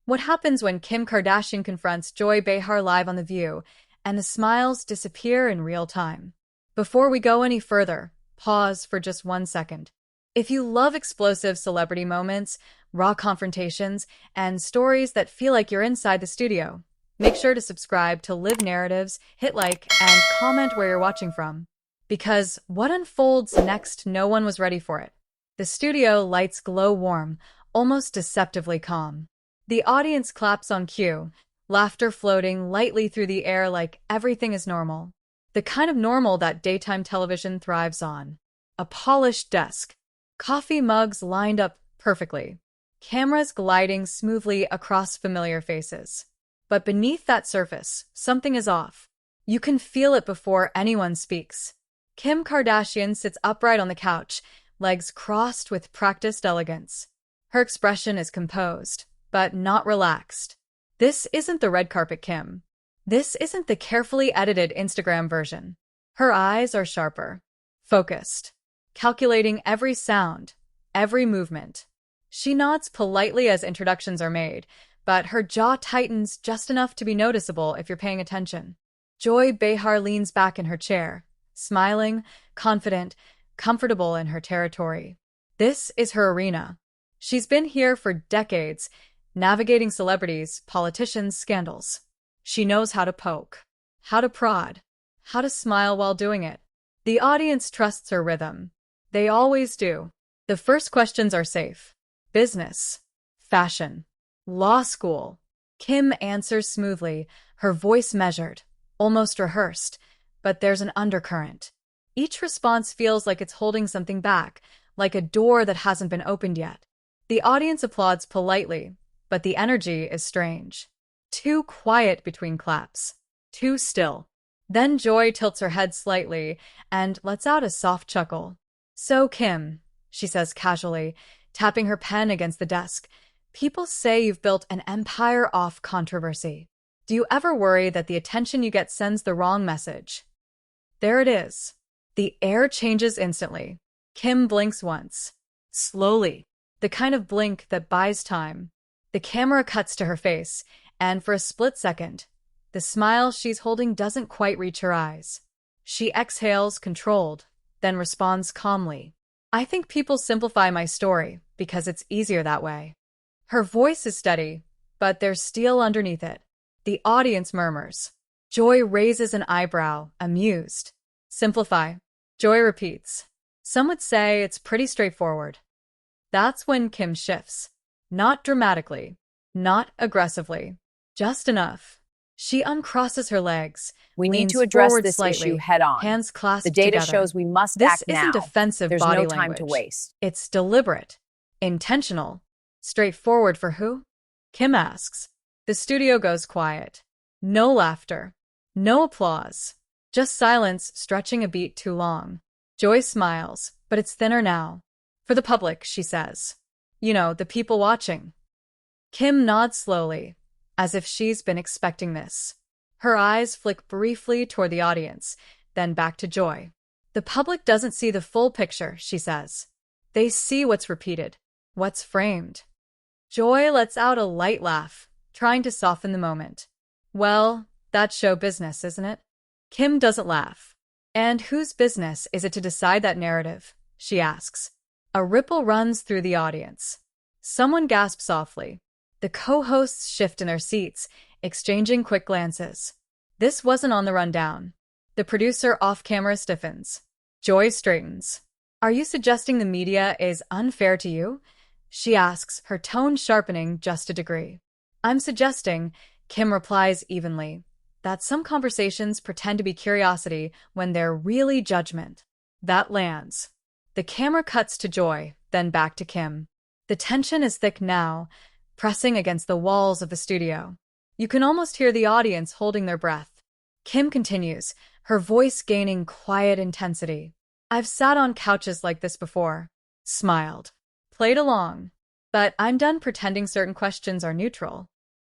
What happens when Kim Kardashian confronts Joy Behar live on The View, and the smiles disappear in real time? Before we go any further, pause for just 1 second. If you love explosive celebrity moments, raw confrontations, and stories that feel like you're inside the studio, make sure to subscribe to Live Narratives, hit like, and comment where you're watching from. Because what unfolds next, no one was ready for it. The studio lights glow warm, almost deceptively calm. The audience claps on cue, laughter floating lightly through the air like everything is normal. The kind of normal that daytime television thrives on. A polished desk, coffee mugs lined up perfectly, cameras gliding smoothly across familiar faces. But beneath that surface, something is off. You can feel it before anyone speaks. Kim Kardashian sits upright on the couch, legs crossed with practiced elegance. Her expression is composed, but not relaxed. This isn't the red carpet Kim. This isn't the carefully edited Instagram version. Her eyes are sharper, focused, calculating every sound, every movement. She nods politely as introductions are made, but her jaw tightens just enough to be noticeable if you're paying attention. Joy Behar leans back in her chair, smiling, confident, comfortable in her territory. This is her arena. She's been here for decades, navigating celebrities, politicians, scandals. She knows how to poke, how to prod, how to smile while doing it. The audience trusts her rhythm. They always do. The first questions are safe. Business, fashion, law school. Kim answers smoothly, her voice measured, almost rehearsed, but there's an undercurrent. Each response feels like it's holding something back, like a door that hasn't been opened yet. The audience applauds politely, but the energy is strange. Too quiet between claps. Too still. Then Joy tilts her head slightly and lets out a soft chuckle. "So, Kim," she says casually, tapping her pen against the desk, "people say you've built an empire off controversy. Do you ever worry that the attention you get sends the wrong message?" There it is. The air changes instantly. Kim blinks once. Slowly. The kind of blink that buys time. The camera cuts to her face, and for a split second, the smile she's holding doesn't quite reach her eyes. She exhales, controlled, then responds calmly. "I think people simplify my story because it's easier that way." Her voice is steady, but there's steel underneath it. The audience murmurs. Joy raises an eyebrow, amused. "Simplify." Joy repeats. "Some would say it's pretty straightforward." That's when Kim shifts. Not dramatically, not aggressively, just enough. She uncrosses her legs, We need leans to address forward this slightly, issue head on. hands clasped The data together. shows we must This act now. isn't defensive There's body no time to language. waste. It's deliberate, intentional, straightforward. For who? Kim asks. The studio goes quiet. No laughter, no applause, just silence stretching a beat too long. Joy smiles, but it's thinner now. "For the public," she says. "You know, the people watching." Kim nods slowly, as if she's been expecting this. Her eyes flick briefly toward the audience, then back to Joy. "The public doesn't see the full picture," she says. "They see what's repeated, what's framed." Joy lets out a light laugh, trying to soften the moment. "Well, that's show business, isn't it?" Kim doesn't laugh. "And whose business is it to decide that narrative?" she asks. A ripple runs through the audience. Someone gasps softly. The co-hosts shift in their seats, exchanging quick glances. This wasn't on the rundown. The producer off-camera stiffens. Joy straightens. "Are you suggesting the media is unfair to you?" she asks, her tone sharpening just a degree. "I'm suggesting," Kim replies evenly, "that some conversations pretend to be curiosity when they're really judgment." That lands. The camera cuts to Joy, then back to Kim. The tension is thick now, pressing against the walls of the studio. You can almost hear the audience holding their breath. Kim continues, her voice gaining quiet intensity. "I've sat on couches like this before, smiled, played along, but I'm done pretending certain questions are neutral."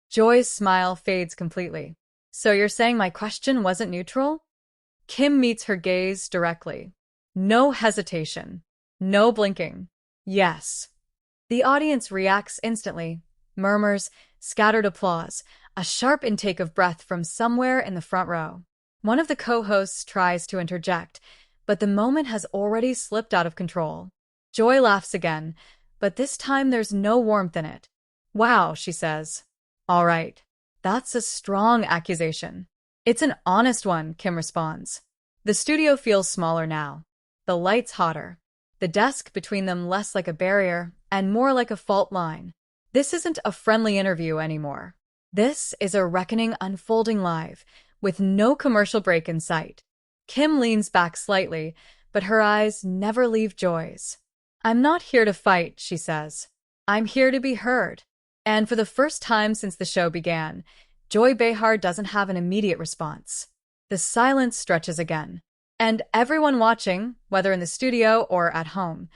Joy's smile fades completely. "So you're saying my question wasn't neutral?" Kim meets her gaze directly. No hesitation. No blinking. "Yes." The audience reacts instantly, murmurs, scattered applause, a sharp intake of breath from somewhere in the front row. One of the co-hosts tries to interject, but the moment has already slipped out of control. Joy laughs again, but this time there's no warmth in it. "Wow," she says. "All right. That's a strong accusation." "It's an honest one," Kim responds. The studio feels smaller now. The lights hotter. The desk between them less like a barrier and more like a fault line. This isn't a friendly interview anymore. This is a reckoning unfolding live, with no commercial break in sight. Kim leans back slightly, but her eyes never leave Joy's. "I'm not here to fight," she says. "I'm here to be heard." And for the first time since the show began, Joy Behar doesn't have an immediate response. The silence stretches again. And everyone watching, whether in the studio or at home,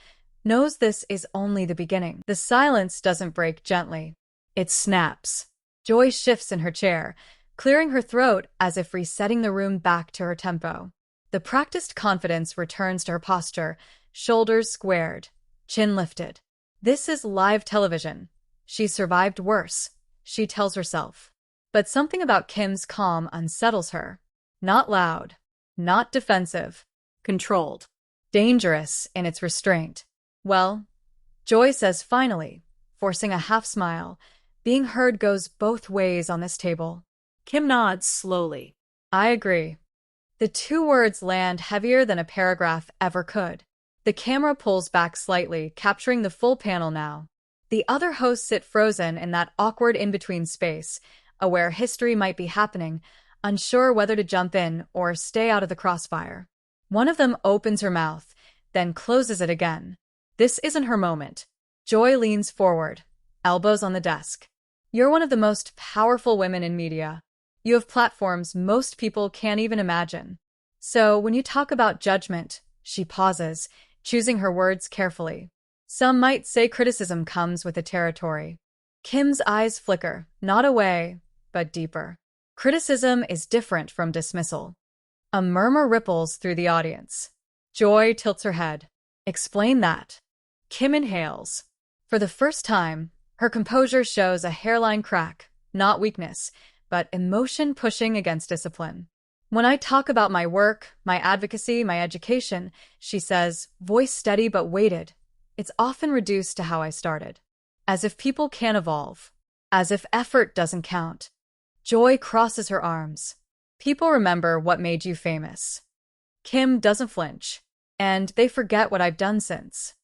knows this is only the beginning. The silence doesn't break gently. It snaps. Joy shifts in her chair, clearing her throat as if resetting the room back to her tempo. The practiced confidence returns to her posture, shoulders squared, chin lifted. This is live television. She survived worse, she tells herself. But something about Kim's calm unsettles her. Not loud, not defensive, controlled, dangerous in its restraint. "Well," Joy says finally, forcing a half smile. Being heard goes both ways on this table. Kim nods slowly. "I agree." The two words land heavier than a paragraph ever could. The camera pulls back slightly, capturing the full panel now. The other hosts sit frozen in that awkward in-between space, aware history might be happening, unsure whether to jump in or stay out of the crossfire. One of them opens her mouth, then closes it again. This isn't her moment. Joy leans forward, elbows on the desk. "You're one of the most powerful women in media. You have platforms most people can't even imagine. So when you talk about judgment," she pauses, choosing her words carefully. "Some might say criticism comes with the territory." Kim's eyes flicker, not away, but deeper. Criticism is different from dismissal. A murmur ripples through the audience. Joy tilts her head. "Explain that." Kim inhales. For the first time, her composure shows a hairline crack, not weakness, but emotion pushing against discipline. "When I talk about my work, my advocacy, my education," she says, voice steady but weighted, "it's often reduced to how I started. As if people can't evolve. As if effort doesn't count." Joy crosses her arms. "People remember what made you famous." Kim doesn't flinch. "And they forget what I've done since."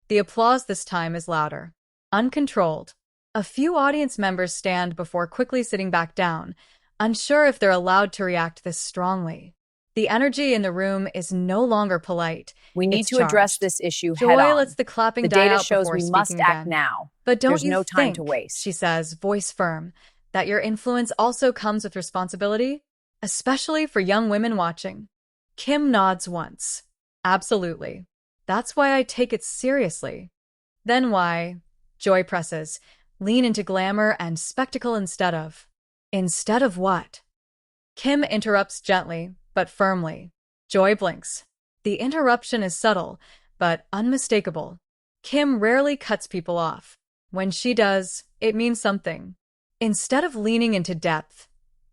The applause this time is louder. Uncontrolled. A few audience members stand before quickly sitting back down, unsure if they're allowed to react this strongly. The energy in the room is no longer polite. We need It's to address charged. this issue head Joy on. lets the clapping The die data out shows before we must speaking act again. now. "But don't There's you no time think," to waste. she says, voice firm, "that your influence also comes with responsibility? Especially for young women watching?" Kim nods once. "Absolutely. That's why I take it seriously." "Then why," Joy presses, "lean into glamour and spectacle instead of?" "Instead of what?" Kim interrupts gently, but firmly. Joy blinks. The interruption is subtle, but unmistakable. Kim rarely cuts people off. When she does, it means something. "Instead of leaning into depth,"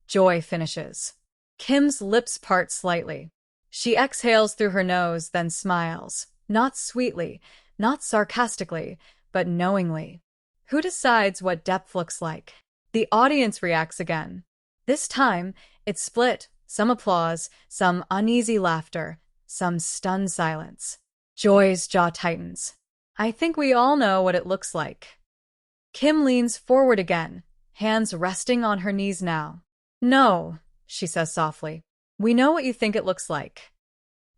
Joy finishes. Kim's lips part slightly. She exhales through her nose, then smiles. Not sweetly, not sarcastically, but knowingly. Who decides what depth looks like? The audience reacts again. This time, it's split. Some applause, some uneasy laughter, some stunned silence. Joy's jaw tightens. "I think we all know what it looks like." Kim leans forward again, hands resting on her knees now. "No," she says softly. "We know what you think it looks like."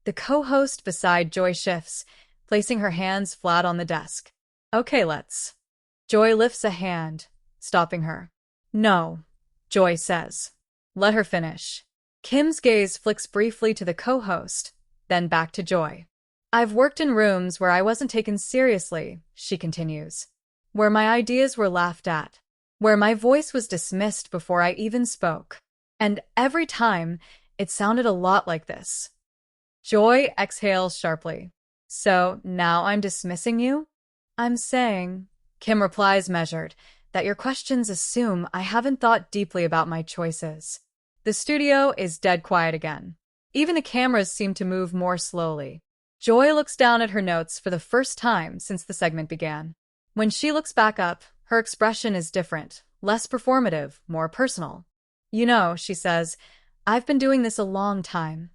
The co-host beside Joy shifts, placing her hands flat on the desk. "Okay, let's." Joy lifts a hand, stopping her. "No," Joy says. "Let her finish." Kim's gaze flicks briefly to the co-host, then back to Joy. "I've worked in rooms where I wasn't taken seriously," she continues. "Where my ideas were laughed at. Where my voice was dismissed before I even spoke. And every time, it sounded a lot like this." Joy exhales sharply. "So now I'm dismissing you?" "I'm saying," Kim replies measured, that your questions assume I haven't thought deeply about my choices. The studio is dead quiet again. Even the cameras seem to move more slowly. Joy looks down at her notes for the first time since the segment began. When she looks back up, her expression is different, less performative, more personal. You know, she says, I've been doing this a long time.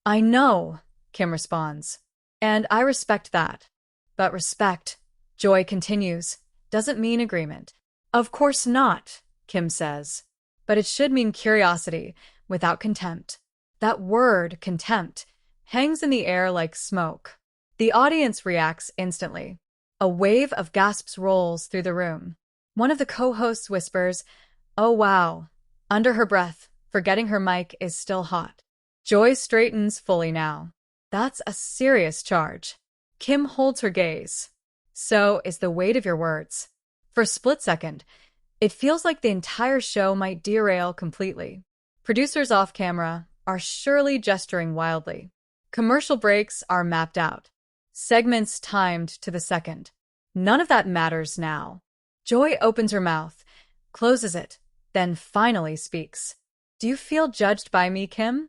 I know, Kim responds. And I respect that. But respect, Joy continues, doesn't mean agreement. Of course not, Kim says. But it should mean curiosity, without contempt. That word, contempt, hangs in the air like smoke. The audience reacts instantly. A wave of gasps rolls through the room. One of the co-hosts whispers, "Oh wow," under her breath, forgetting her mic is still hot. Joy straightens fully now. That's a serious charge. Kim holds her gaze. So is the weight of your words. For a split second, it feels like the entire show might derail completely. Producers off camera are surely gesturing wildly. Commercial breaks are mapped out. Segments timed to the second. None of that matters now. Joy opens her mouth, closes it, then finally speaks. Do you feel judged by me, Kim?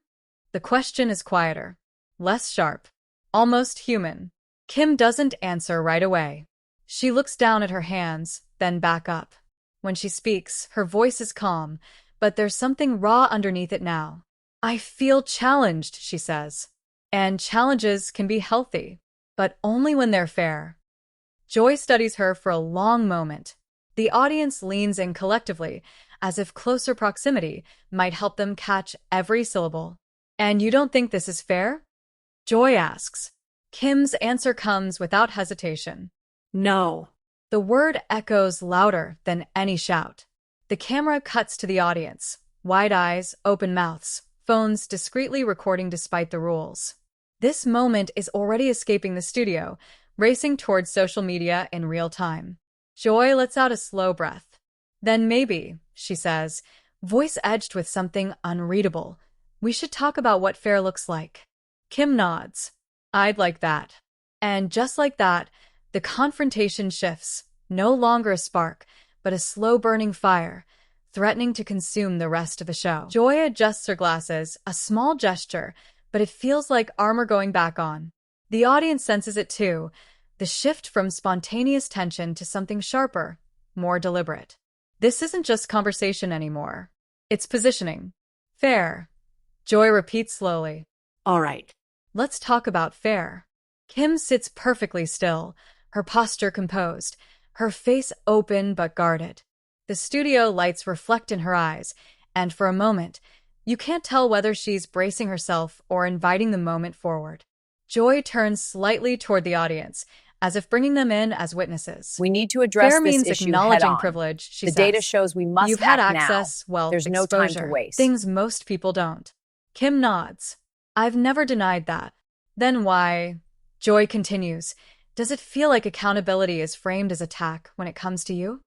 The question is quieter, less sharp, almost human. Kim doesn't answer right away. She looks down at her hands, then back up. When she speaks, her voice is calm, but there's something raw underneath it now. I feel challenged, she says. And challenges can be healthy, but only when they're fair. Joy studies her for a long moment. The audience leans in collectively, as if closer proximity might help them catch every syllable. And you don't think this is fair? Joy asks. Kim's answer comes without hesitation. No. The word echoes louder than any shout. The camera cuts to the audience. Wide eyes, open mouths, phones discreetly recording despite the rules. This moment is already escaping the studio, racing towards social media in real time. Joy lets out a slow breath. Then maybe, she says, voice edged with something unreadable, we should talk about what fair looks like. Kim nods. I'd like that. And just like that, the confrontation shifts, no longer a spark, but a slow-burning fire, threatening to consume the rest of the show. Joy adjusts her glasses, a small gesture, but it feels like armor going back on. The audience senses it too, the shift from spontaneous tension to something sharper, more deliberate. This isn't just conversation anymore. It's positioning. Fair. Joy repeats slowly. All right. Let's talk about fair. Kim sits perfectly still, her posture composed, her face open but guarded. The studio lights reflect in her eyes, and for a moment, you can't tell whether she's bracing herself or inviting the moment forward. Joy turns slightly toward the audience, as if bringing them in as witnesses. We need to address Fair this means issue acknowledging head-on. privilege, she The says. data shows we must You've had act access, now. wealth, There's no exposure, time to waste. things most people don't. Kim nods. I've never denied that. Then why? Joy continues. Does it feel like accountability is framed as attack when it comes to you?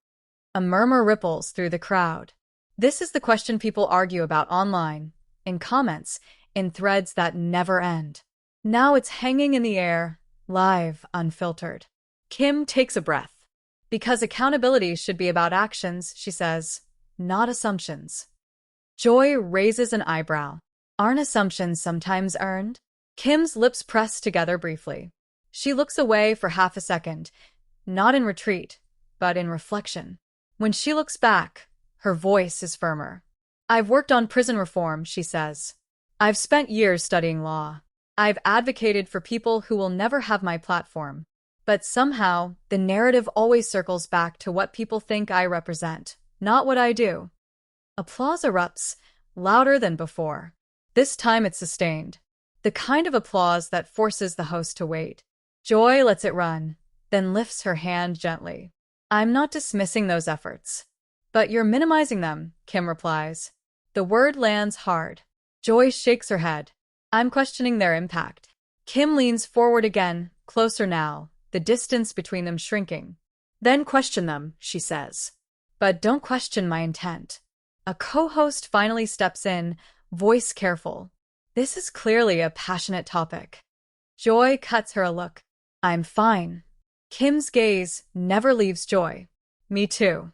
A murmur ripples through the crowd. This is the question people argue about online, in comments, in threads that never end. Now it's hanging in the air, live, unfiltered. Kim takes a breath. Because accountability should be about actions, she says, not assumptions. Joy raises an eyebrow. Aren't assumptions sometimes earned? Kim's lips press together briefly. She looks away for half a second, not in retreat, but in reflection. When she looks back, her voice is firmer. I've worked on prison reform, she says. I've spent years studying law. I've advocated for people who will never have my platform. But somehow, the narrative always circles back to what people think I represent, not what I do. Applause erupts, louder than before. This time it's sustained. The kind of applause that forces the host to wait. Joy lets it run, then lifts her hand gently. I'm not dismissing those efforts. But you're minimizing them, Kim replies. The word lands hard. Joy shakes her head. I'm questioning their impact. Kim leans forward again, closer now, the distance between them shrinking. Then question them, she says. But don't question my intent. A co-host finally steps in, voice careful. This is clearly a passionate topic. Joy cuts her a look. I'm fine. Kim's gaze never leaves Joy. Me too.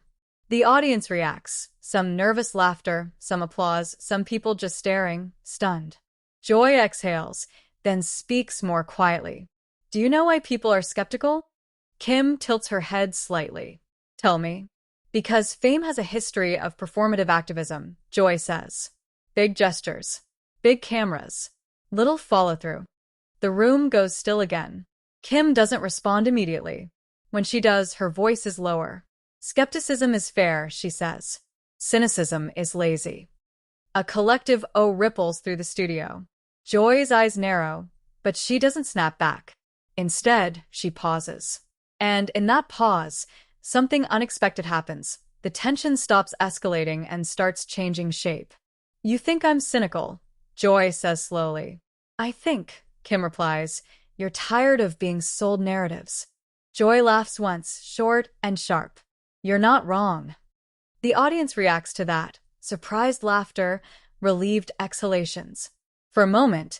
The audience reacts, some nervous laughter, some applause, some people just staring, stunned. Joy exhales, then speaks more quietly. Do you know why people are skeptical? Kim tilts her head slightly. Tell me. Because fame has a history of performative activism, Joy says. Big gestures. Big cameras. Little follow-through. The room goes still again. Kim doesn't respond immediately. When she does, her voice is lower. Skepticism is fair, she says. Cynicism is lazy. A collective "oh" ripples through the studio. Joy's eyes narrow, but she doesn't snap back. Instead, she pauses. And in that pause, something unexpected happens. The tension stops escalating and starts changing shape. You think I'm cynical, Joy says slowly. I think, Kim replies, you're tired of being sold narratives. Joy laughs once, short and sharp. You're not wrong. The audience reacts to that. Surprised laughter, relieved exhalations. For a moment,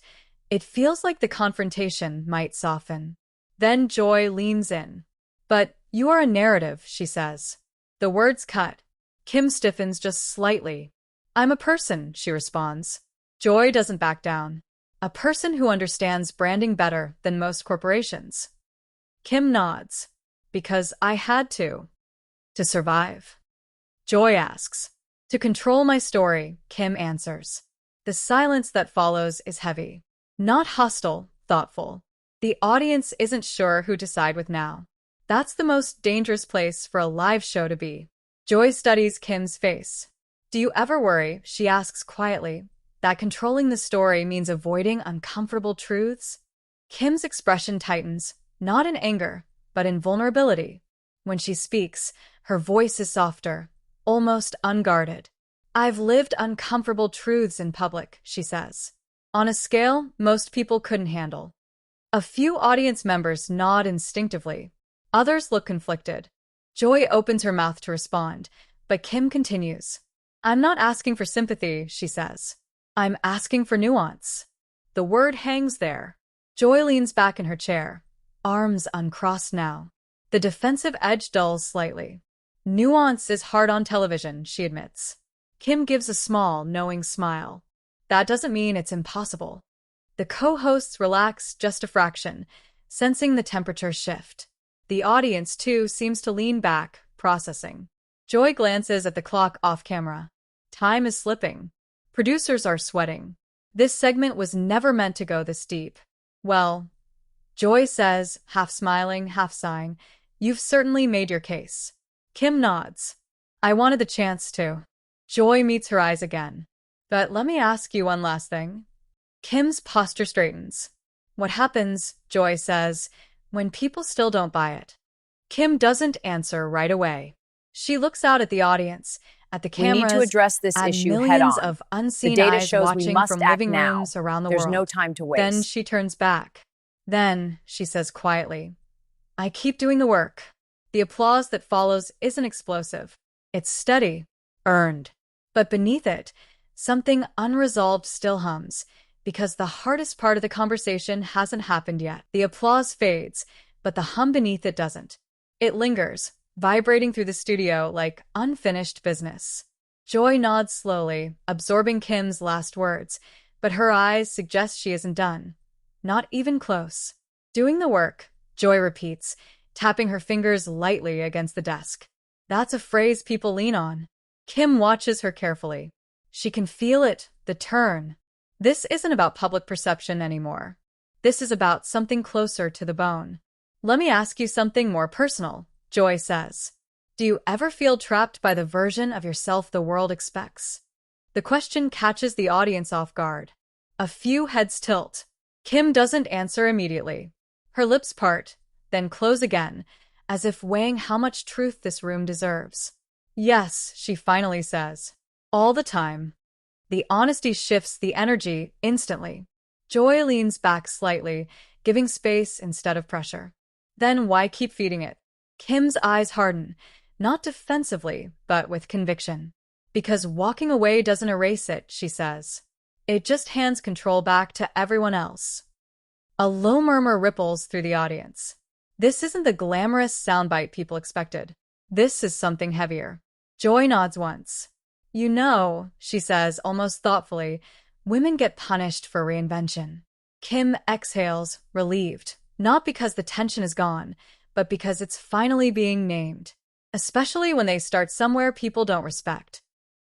it feels like the confrontation might soften. Then Joy leans in. But you are a narrative, she says. The words cut. Kim stiffens just slightly. I'm a person, she responds. Joy doesn't back down. A person who understands branding better than most corporations. Kim nods. Because I had to. To survive. Joy asks. To control my story, Kim answers. The silence that follows is heavy. Not hostile, thoughtful. The audience isn't sure who to side with now. That's the most dangerous place for a live show to be. Joy studies Kim's face. Do you ever worry, she asks quietly, that controlling the story means avoiding uncomfortable truths? Kim's expression tightens, not in anger, but in vulnerability. When she speaks, her voice is softer, almost unguarded. I've lived uncomfortable truths in public, she says. On a scale most people couldn't handle. A few audience members nod instinctively. Others look conflicted. Joy opens her mouth to respond, but Kim continues. I'm not asking for sympathy, she says. I'm asking for nuance. The word hangs there. Joy leans back in her chair, arms uncrossed now. The defensive edge dulls slightly. Nuance is hard on television, she admits. Kim gives a small, knowing smile. That doesn't mean it's impossible. The co-hosts relax just a fraction, sensing the temperature shift. The audience, too, seems to lean back, processing. Joy glances at the clock off camera. Time is slipping. Producers are sweating. This segment was never meant to go this deep. Well, Joy says, half smiling, half sighing, you've certainly made your case. Kim nods. I wanted the chance to. Joy meets her eyes again. But let me ask you one last thing. Kim's posture straightens. What happens, Joy says, when people still don't buy it? Kim doesn't answer right away. She looks out at the audience, at the cameras, we need to address this at issue millions head on. of unseen The data eyes shows watching we must from act living now. rooms around the There's world. no time to waste. Then she turns back. Then, she says quietly, I keep doing the work. The applause that follows isn't explosive. It's steady, earned. But beneath it, something unresolved still hums, because the hardest part of the conversation hasn't happened yet. The applause fades, but the hum beneath it doesn't. It lingers, vibrating through the studio like unfinished business. Joy nods slowly, absorbing Kim's last words, but her eyes suggest she isn't done. Not even close. Doing the work, Joy repeats, tapping her fingers lightly against the desk. That's a phrase people lean on. Kim watches her carefully. She can feel it, the turn. This isn't about public perception anymore. This is about something closer to the bone. Let me ask you something more personal, Joy says. Do you ever feel trapped by the version of yourself the world expects? The question catches the audience off guard. A few heads tilt. Kim doesn't answer immediately. Her lips part, then close again, as if weighing how much truth this room deserves. Yes, she finally says. All the time. The honesty shifts the energy instantly. Joy leans back slightly, giving space instead of pressure. Then why keep feeding it? Kim's eyes harden, not defensively, but with conviction. Because walking away doesn't erase it, she says. It just hands control back to everyone else. A low murmur ripples through the audience. This isn't the glamorous soundbite people expected. This is something heavier. Joy nods once. You know, she says almost thoughtfully, women get punished for reinvention. Kim exhales, relieved, not because the tension is gone, but because it's finally being named, especially when they start somewhere people don't respect.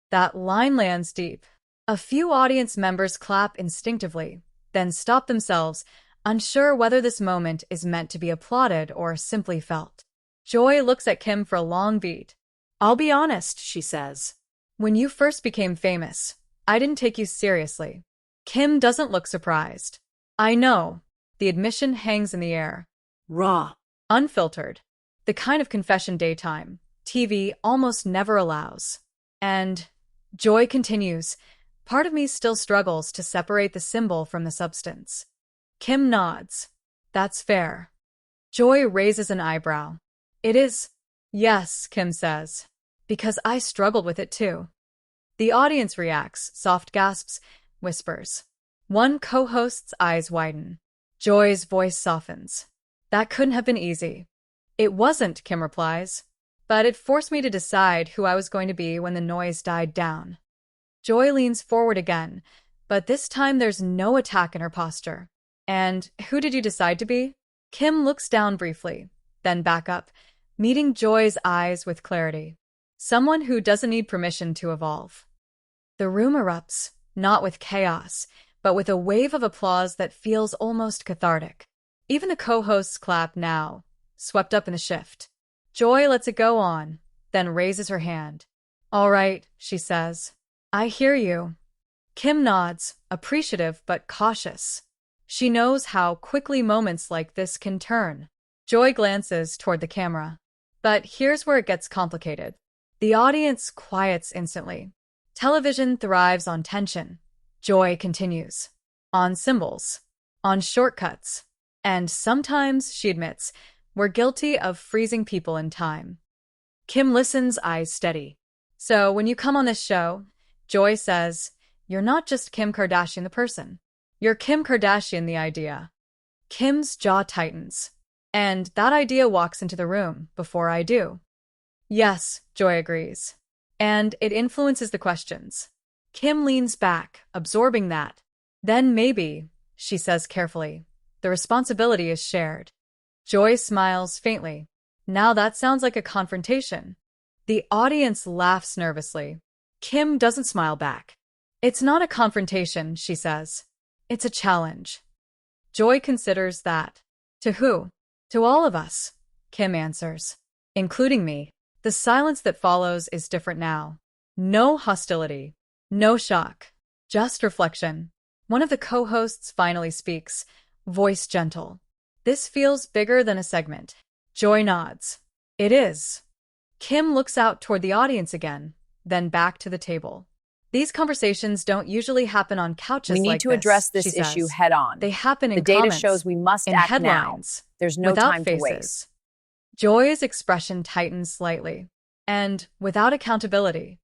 That line lands deep. A few audience members clap instinctively, then stop themselves, unsure whether this moment is meant to be applauded or simply felt. Joy looks at Kim for a long beat. I'll be honest, she says. When you first became famous, I didn't take you seriously. Kim doesn't look surprised. I know. The admission hangs in the air. Raw. Unfiltered. The kind of confession daytime TV almost never allows. And Joy continues, part of me still struggles to separate the symbol from the substance. Kim nods. That's fair. Joy raises an eyebrow. It is. Yes, Kim says. Because I struggled with it too. The audience reacts, soft gasps, whispers. One co-host's eyes widen. Joy's voice softens. That couldn't have been easy. It wasn't, Kim replies. But it forced me to decide who I was going to be when the noise died down. Joy leans forward again, but this time there's no attack in her posture. And who did you decide to be? Kim looks down briefly, then back up, meeting Joy's eyes with clarity. Someone who doesn't need permission to evolve. The room erupts, not with chaos, but with a wave of applause that feels almost cathartic. Even the co-hosts clap now, swept up in the shift. Joy lets it go on, then raises her hand. All right, she says. I hear you. Kim nods, appreciative but cautious. She knows how quickly moments like this can turn. Joy glances toward the camera. But here's where it gets complicated. The audience quiets instantly. Television thrives on tension. Joy continues. On symbols. On shortcuts. And sometimes, she admits, we're guilty of freezing people in time. Kim listens, eyes steady. So when you come on this show, Joy says, you're not just Kim Kardashian the person. You're Kim Kardashian the idea. Kim's jaw tightens. And that idea walks into the room before I do. Yes, Joy agrees. And it influences the questions. Kim leans back, absorbing that. Then maybe, she says carefully, the responsibility is shared. Joy smiles faintly. Now that sounds like a confrontation. The audience laughs nervously. Kim doesn't smile back. It's not a confrontation, she says. It's a challenge. Joy considers that. To who? To all of us, Kim answers. Including me. The silence that follows is different now. No hostility. No shock. Just reflection. One of the co-hosts finally speaks, voice gentle. This feels bigger than a segment. Joy nods. It is. Kim looks out toward the audience again, then back to the table. These conversations don't usually happen on couches like this. We need to address this issue head on. They happen in the data comments, shows we must in act headlines, now. There's no without time faces. to waste. Joy's expression tightens slightly. And without accountability.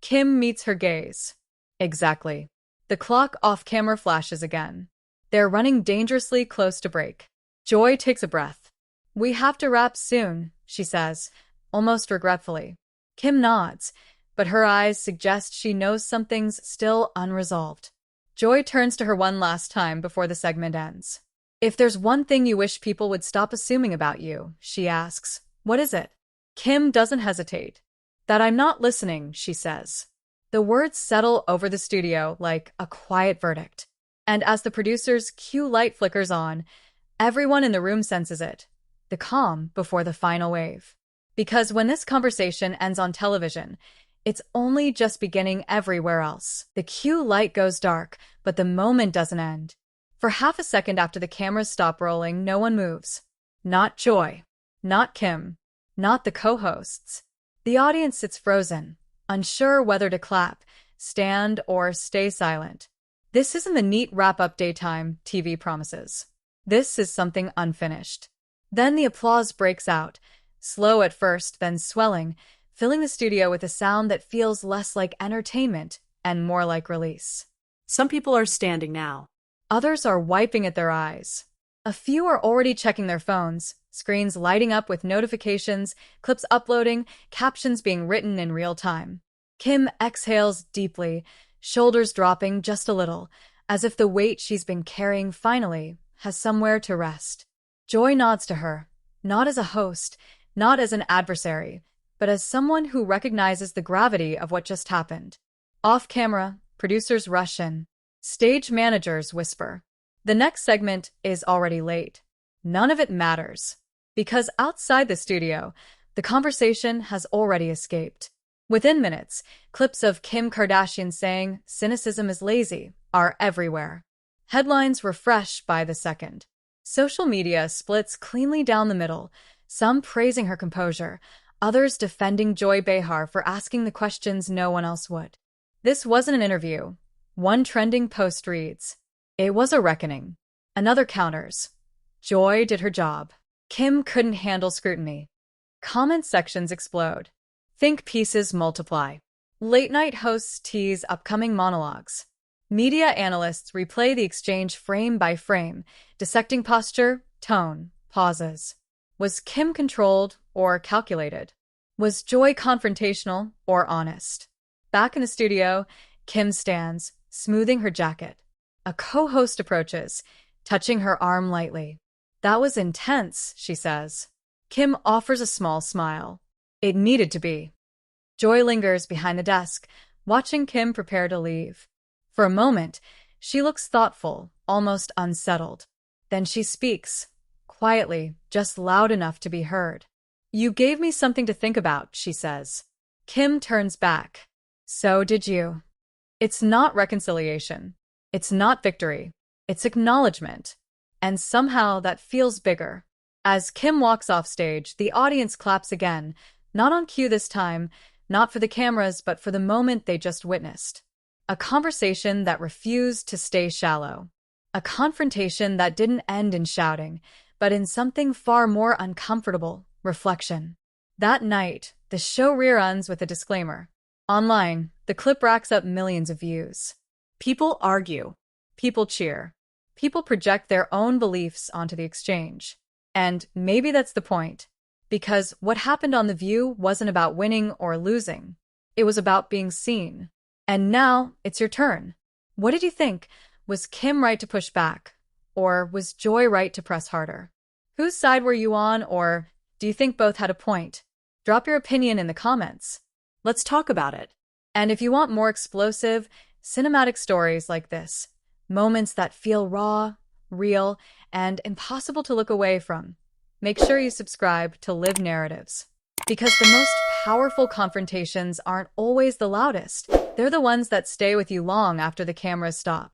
Kim meets her gaze. Exactly. The clock off-camera flashes again. They're running dangerously close to break. Joy takes a breath. We have to wrap soon, she says, almost regretfully. Kim nods, but her eyes suggest she knows something's still unresolved. Joy turns to her one last time before the segment ends. If there's one thing you wish people would stop assuming about you, she asks, what is it? Kim doesn't hesitate. That I'm not listening, she says. The words settle over the studio like a quiet verdict. And as the producer's cue light flickers on, everyone in the room senses it. The calm before the final wave. Because when this conversation ends on television, it's only just beginning everywhere else. The cue light goes dark, but the moment doesn't end. For half a second after the cameras stop rolling, no one moves. Not Joy. Not Kim. Not the co-hosts. The audience sits frozen, unsure whether to clap, stand, or stay silent. This isn't the neat wrap-up daytime TV promises. This is something unfinished. Then the applause breaks out, slow at first, then swelling, filling the studio with a sound that feels less like entertainment and more like release. Some people are standing now. Others are wiping at their eyes. A few are already checking their phones, screens lighting up with notifications, clips uploading, captions being written in real time. Kim exhales deeply, shoulders dropping just a little, as if the weight she's been carrying finally has somewhere to rest. Joy nods to her, not as a host, not as an adversary, but as someone who recognizes the gravity of what just happened. Off camera, producers rush in. Stage managers whisper. The next segment is already late. None of it matters. Because outside the studio, the conversation has already escaped. Within minutes, clips of Kim Kardashian saying cynicism is lazy are everywhere. Headlines refresh by the second. Social media splits cleanly down the middle, some praising her composure, others defending Joy Behar for asking the questions no one else would. This wasn't an interview. One trending post reads, "It was a reckoning." Another counters, "Joy did her job. Kim couldn't handle scrutiny." Comment sections explode. Think pieces multiply. Late-night hosts tease upcoming monologues. Media analysts replay the exchange frame by frame, dissecting posture, tone, pauses. Was Kim controlled or calculated? Was Joy confrontational or honest? Back in the studio, Kim stands, smoothing her jacket. A co-host approaches, touching her arm lightly. "That was intense," she says. Kim offers a small smile. It needed to be. Joy lingers behind the desk, watching Kim prepare to leave. For a moment, she looks thoughtful, almost unsettled. Then she speaks, quietly, just loud enough to be heard. "You gave me something to think about," she says. Kim turns back. "So did you." It's not reconciliation. It's not victory. It's acknowledgement. And somehow that feels bigger. As Kim walks off stage, the audience claps again, not on cue this time, not for the cameras, but for the moment they just witnessed. A conversation that refused to stay shallow. A confrontation that didn't end in shouting, but in something far more uncomfortable, reflection. That night, the show reruns with a disclaimer. Online, the clip racks up millions of views. People argue. People cheer. People project their own beliefs onto the exchange. And maybe that's the point. Because what happened on The View wasn't about winning or losing. It was about being seen. And now, it's your turn. What did you think? Was Kim right to push back? Or was Joy right to press harder? Whose side were you on, or do you think both had a point? Drop your opinion in the comments. Let's talk about it. And if you want more explosive, cinematic stories like this, moments that feel raw, real, and impossible to look away from, make sure you subscribe to Live Narratives. Because the most powerful confrontations aren't always the loudest. They're the ones that stay with you long after the cameras stop.